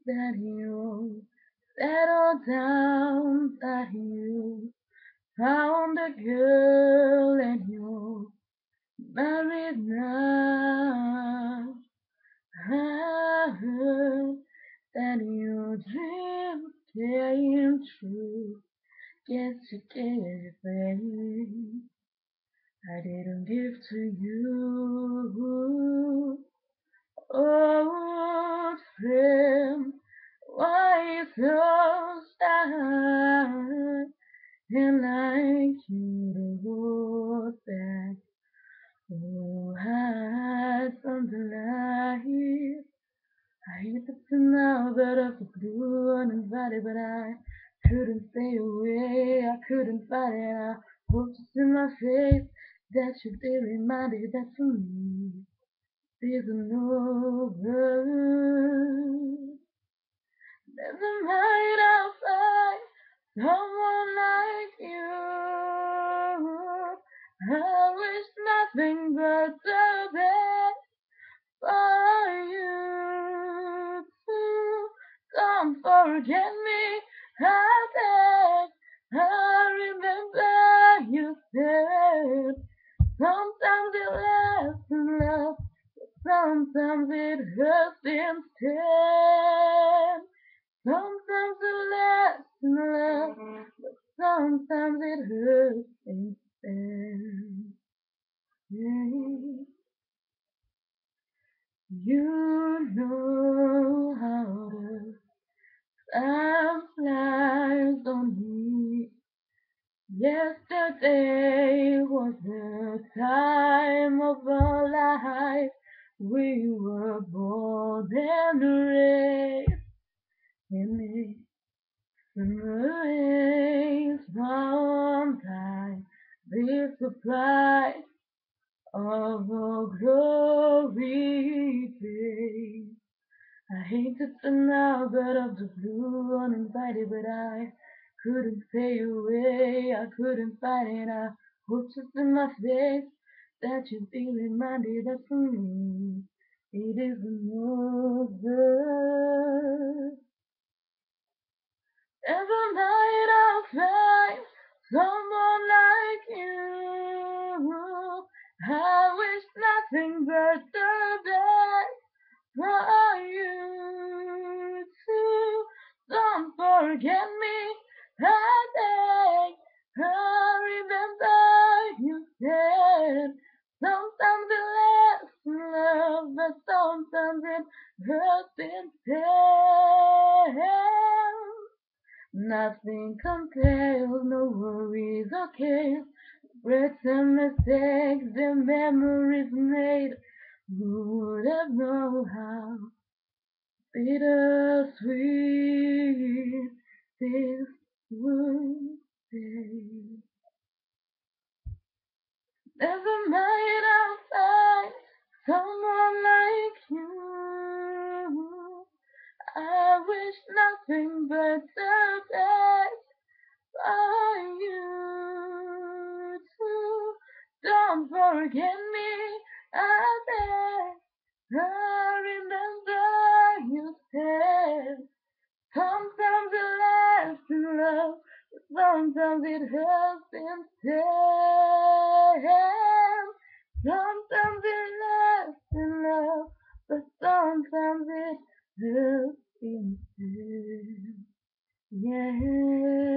that you settled down, that you found a girl and you're married now. I heard that your dreams came true. Guess you gave everything I didn't give to you. Old friend, why so sad? And like you to hold back. Oh, had something like I hate to now that I was blue uninvited, but I couldn't stay away. I couldn't fight it. I hope just in my face that you'd be reminded that for me isn't over. Never mind, I'll find someone like you. I wish nothing but the best for you too. Don't forget me, I beg. I remember you said sometimes it lasts in love, sometimes it hurts instead. Sometimes it lasts in love, but sometimes it hurts instead. Yeah. You know how the time flies on me. Yesterday was the time of our life. We were born and raised in it. Memories one time, the supply of a glory days. I hate to turn out out of the blue uninvited, but I couldn't stay away. I couldn't fight it. I hope just in my face that you'd be reminded that for me it isn't over. Every night I'll find someone like you. I wish nothing but the best for you too. Don't forget me, I beg. I remember you said sometimes it lasts in love, but sometimes it hurts instead. Nothing compares, no worries or cares. Regrets and mistakes, the memories made. Who would have known how bittersweet this would be? Never mind, I'll find someone like you. I wish nothing but the best for you too. Don't forget me, I beg. I remember you said sometimes it lasts in love, but sometimes it hurts instead. Sometimes it lasts in love, but sometimes it hurts instead. Yeah.